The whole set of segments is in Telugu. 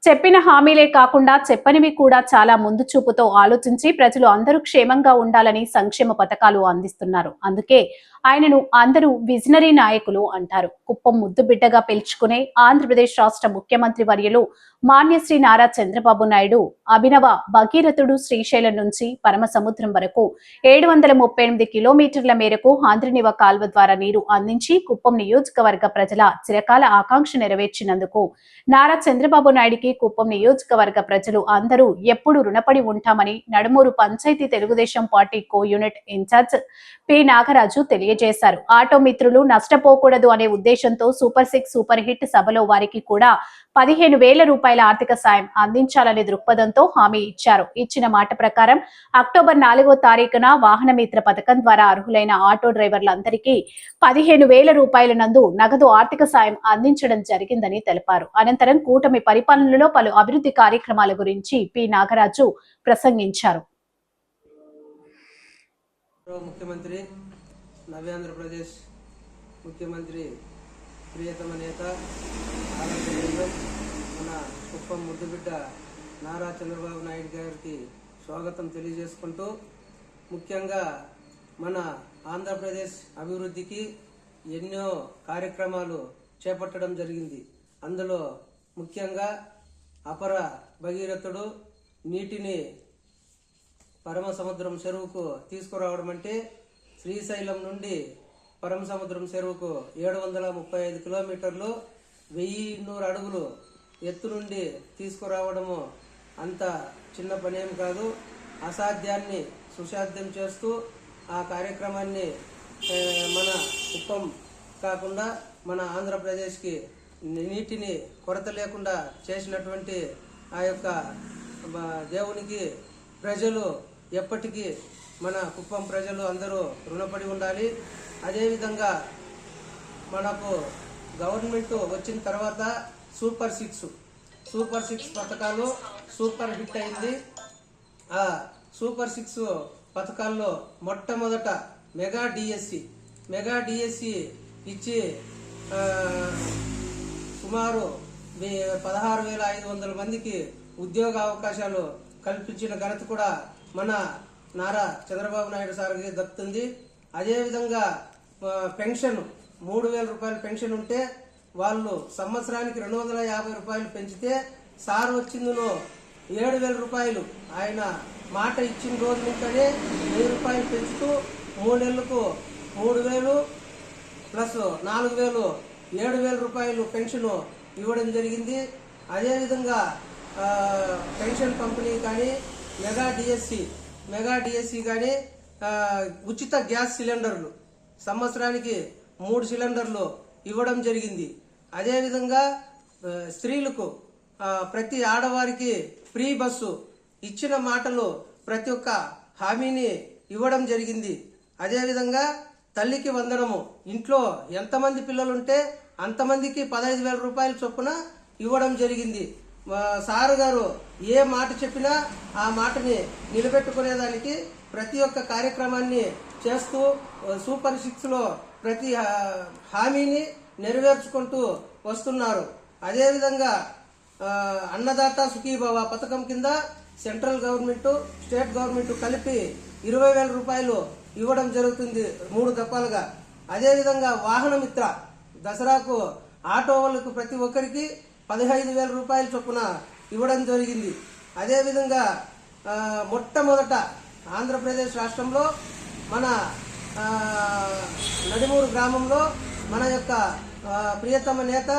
చెప్పిన హామీలే కాకుండా చెప్పనివి కూడా చాలా ముందు చూపుతో ఆలోచించి ప్రజలు అందరూ క్షేమంగా ఉండాలని సంక్షేమ పథకాలు అందిస్తున్నారు. అందుకే ఆయనను అందరూ విజనరీ నాయకులు అంటారు. కుప్పం ముద్దు బిడ్డగా పిలుచుకునే ఆంధ్రప్రదేశ్ రాష్ట్ర ముఖ్యమంత్రి వర్యులు మాన్యశ్రీ నారా చంద్రబాబు నాయుడు అభినవ భగీరథుడు శ్రీశైలం నుంచి పరమ సముద్రం వరకు 738 కిలోమీటర్ల మేరకు ఆంధ్రనివ కాల్వ ద్వారా నీరు అందించి కుప్పం నియోజకవర్గ ప్రజల చిరకాల ఆకాంక్ష నెరవేర్చినందుకు నారా చంద్రబాబు నాయుడికి కుప్పం నియోజకవర్గ ప్రజలు అందరూ ఎప్పుడు రుణపడి ఉంటామని నడుమూరు పంచాయతీ Telugu Desam party co unit incharge P Nagaraju తెలియజేశారు. ఆటో మిత్రులు నష్టపోకూడదు అనే ఉద్దేశంతో సూపర్ 6 సూపర్ హిట్ సభలో వారికి కూడా 15,000 రూపాయల ఆర్థిక సాయం అందించాలనే దృక్పథంతో హామీ ఇచ్చారు. ఇచ్చిన మాట ప్రకారం అక్టోబర్ 4వ తారీఖున వాహన మిత్ర పథకం ద్వారా అర్హులైన ఆటో డ్రైవర్లందరికీ 15,000 రూపాయల నందు నగదు ఆర్థిక సాయం అందించడం జరిగిందని తెలిపారు. అనంతరం కూటమి పరిపాలనలో పలు అభివృద్ధి కార్యక్రమాల గురించి పి నాగరాజు ప్రసంగించారు. ముఖ్యమంత్రి నవ్యాంధ్రప్రదేశ్ ముఖ్యమంత్రి ప్రియతమ నేత మన కుప్పం ముద్దుబిడ్డ నారా చంద్రబాబు నాయుడు గారికి స్వాగతం తెలియజేసుకుంటూ, ముఖ్యంగా మన ఆంధ్రప్రదేశ్ అభివృద్ధికి ఎన్నో కార్యక్రమాలు చేపట్టడం జరిగింది. అందులో ముఖ్యంగా అపర భగీరథుడు నీటిని పరమ సముద్రం చెరువుకు తీసుకురావడం అంటే శ్రీశైలం నుండి పరమ సముద్రం చెరువుకు 735 కిలోమీటర్లు 1,200 అడుగులు ఎత్తు నుండి తీసుకురావడము అంత చిన్న పనేం కాదు. అసాధ్యాన్ని సుసాధ్యం చేస్తూ ఆ కార్యక్రమాన్ని మన కుప్పం కాకుండా మన ఆంధ్రప్రదేశ్కి నీటిని కొరత లేకుండా చేసినటువంటి ఆ యొక్క దేవునికి ప్రజలు ఎప్పటికీ మన కుప్పం ప్రజలు అందరూ రుణపడి ఉండాలి. అదేవిధంగా మనకు గవర్నమెంట్ వచ్చిన తర్వాత సూపర్ 6 పథకాలు సూపర్ హిట్ అయింది. ఆ సూపర్ 6 పథకాల్లో మొట్టమొదట మెగా డిఎస్సి ఇచ్చి సుమారు 16,500 మందికి ఉద్యోగ అవకాశాలు కల్పించిన ఘనత కూడా మన నారా చంద్రబాబు నాయుడు సార్కి దక్కుతుంది. అదేవిధంగా పెన్షన్ 3,000 రూపాయల పెన్షన్ ఉంటే వాళ్ళు సంవత్సరానికి 250 రూపాయలు పెంచితే సార్ వచ్చిందులో 7,000 రూపాయలు ఆయన మాట ఇచ్చిన రోజు నుంచే 1,000 రూపాయలు పెంచుతూ 3 నెలలకు 3,000 ప్లస్ 4,000 7,000 రూపాయలు పెన్షన్ ఇవ్వడం జరిగింది. అదేవిధంగా పెన్షన్ పంపిణీ కానీ మెగా డిఎస్సి కానీ ఉచిత గ్యాస్ సిలిండర్లు సంవత్సరానికి 3 సిలిండర్లు ఇవ్వడం జరిగింది. అదేవిధంగా స్త్రీలకు ప్రతి ఆడవారికి ఫ్రీ బస్సు ఇచ్చిన మాటలు ప్రతి ఒక్క హామీని ఇవ్వడం జరిగింది. అదేవిధంగా తల్లికి వందనము, ఇంట్లో ఎంతమంది పిల్లలుంటే అంతమందికి 15,000 రూపాయల చొప్పున ఇవ్వడం జరిగింది. సారు గారు ఏ మాట చెప్పినా ఆ మాటని నిలబెట్టుకునేదానికి ప్రతి ఒక్క కార్యక్రమాన్ని చేస్తూ సూపర్ 6లో ప్రతి హామీని నెరవేర్చుకుంటూ వస్తున్నారు. అదేవిధంగా అన్నదాత సుఖీభవ పథకం కింద సెంట్రల్ గవర్నమెంట్ స్టేట్ గవర్నమెంట్ కలిపి 20,000 రూపాయలు ఇవ్వడం జరుగుతుంది 3 దఫాలుగా. అదేవిధంగా వాహన మిత్ర దసరాకు ఆటో వాళ్ళకు ప్రతి ఒక్కరికి 15,000 రూపాయల చొప్పున ఇవ్వడం జరిగింది. అదేవిధంగా మొట్టమొదట ఆంధ్రప్రదేశ్ రాష్ట్రంలో మన నడిమూరు గ్రామంలో మన యొక్క ప్రియతమ నేత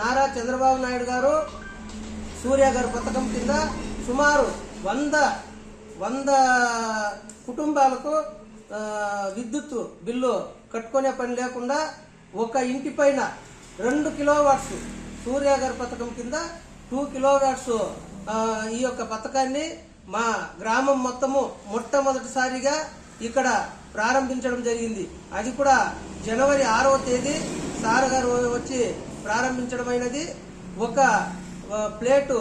నారా చంద్రబాబు నాయుడు గారు సూర్య గారి పథకం కింద సుమారు 100 కుటుంబాలకు విద్యుత్ బిల్లు కట్టుకునే పని లేకుండా ఒక ఇంటి పైన 2 కిలోవాట్స్ సూర్య గారి పథకం కింద 2 కిలోవాట్స్ ఈ యొక్క పథకాన్ని మా గ్రామం మొత్తము మొట్టమొదటిసారిగా ఇక్కడ ప్రారంభించడం జరిగింది. అది కూడా జనవరి 6వ తేదీ సార్ గారు వచ్చి ప్రారంభించడం అయినది. ఒక ప్లేటు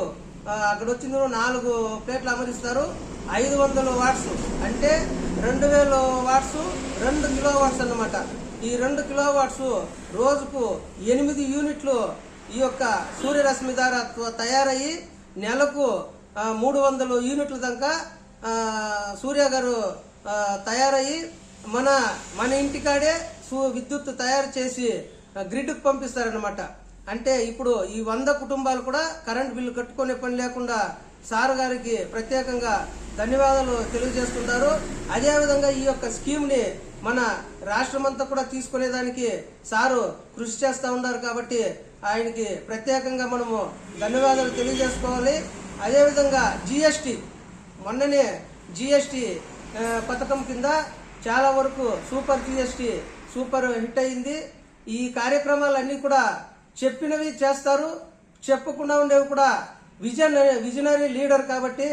అక్కడ వచ్చిన 4 ప్లేట్లు అమరిస్తారు. 500 వాట్స్ అంటే 2,000 వాట్స్ 2 కిలోవాట్స్ అన్నమాట. ఈ 2 కిలోవాట్స్ రోజుకు 8 యూనిట్లు ఈ యొక్క సూర్యరశ్మి ద్వారా తయారయ్యి నెలకు 300 యూనిట్ల దాకా సూర్య గారు తయారయ్యి మన ఇంటికాడే విద్యుత్ తయారు చేసి గ్రిడ్కు పంపిస్తారనమాట. అంటే ఇప్పుడు ఈ 100 కుటుంబాలు కూడా కరెంట్ బిల్లు కట్టుకునే పని లేకుండా సార్ గారికి ప్రత్యేకంగా ధన్యవాదాలు తెలియజేస్తున్నారు. అదేవిధంగా ఈ యొక్క స్కీమ్ని మన రాష్ట్రమంతా కూడా తీసుకునేదానికి సారు కృషి చేస్తూ ఉన్నారు కాబట్టి ఆయనకి ప్రత్యేకంగా మనము ధన్యవాదాలు తెలియజేసుకోవాలి. అదేవిధంగా జిఎస్టీ మొన్ననే జిఎస్టీ పథకం కింద చాలా వరకు సూపర్ జిఎస్టీ సూపర్ హిట్ అయింది. ఈ కార్యక్రమాలన్నీ కూడా చెప్పినవి చేస్తారు, చెప్పకుండా ఉండేవి కూడా విజనరీ లీడర్ కాబట్టి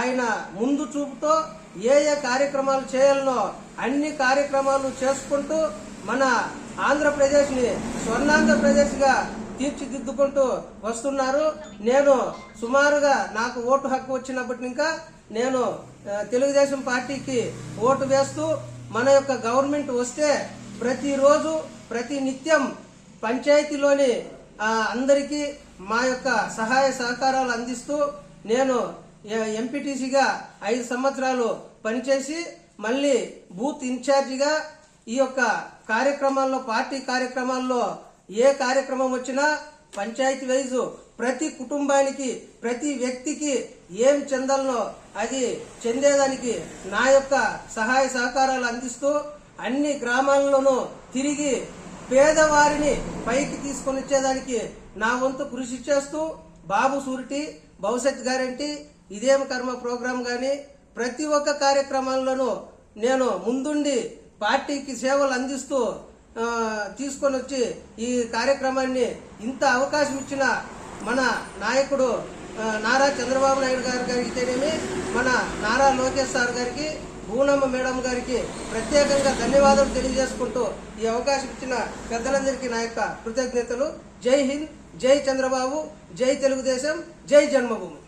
ఆయన ముందు చూపుతో ఏ కార్యక్రమాలు చేయాలనో అన్ని కార్యక్రమాలు చేసుకుంటూ మన ఆంధ్రప్రదేశ్ని స్వర్ణాంధ్రప్రదేశ్గా తీర్చిదిద్దుకుంటూ వస్తున్నారు. నేను సుమారుగా నాకు ఓటు హక్కు వచ్చినప్పటి ఇంకా నేను తెలుగుదేశం పార్టీకి ఓటు వేస్తూ మన యొక్క గవర్నమెంట్ వస్తే ప్రతిరోజు ప్రతి నిత్యం పంచాయతీలోని అందరికీ మా యొక్క సహాయ సహకారాలు అందిస్తూ నేను ఎంపీటీసీగా 5 సంవత్సరాలు పనిచేసి మళ్ళీ బూత్ ఇన్ఛార్జిగా ఈ యొక్క కార్యక్రమాల్లో పార్టీ కార్యక్రమాల్లో ఏ కార్యక్రమం వచ్చినా పంచాయతీ వైజు ప్రతి కుటుంబానికి ప్రతి వ్యక్తికి ఏం చెందాలనో అది చెందేదానికి నా యొక్క సహాయ సహకారాలు అందిస్తూ అన్ని గ్రామాల్లోనూ తిరిగి పేదవారిని పైకి తీసుకొని వచ్చేదానికి నా వంతు కృషి చేస్తూ బాబు సూరిటీ భవిష్యత్ గ్యారెంటీ ఇదేం కర్మ ప్రోగ్రాం గాని ప్రతి ఒక్క కార్యక్రమాల్లోనూ నేను ముందుండి పార్టీకి సేవలు అందిస్తూ తీసుకొని వచ్చి ఈ కార్యక్రమాన్ని ఇంత అవకాశం ఇచ్చిన మన నాయకుడు నారా చంద్రబాబు నాయుడు గారికితేనేమి మన నారా లోకేష్ సార్ గారికి భూనమ్మ మేడం గారికి ప్రత్యేకంగా ధన్యవాదాలు తెలియజేసుకుంటూ ఈ అవకాశం ఇచ్చిన పెద్దలందరికీ నా యొక్క కృతజ్ఞతలు. జై హింద్, జై చంద్రబాబు, జై తెలుగుదేశం, జై జన్మభూమి.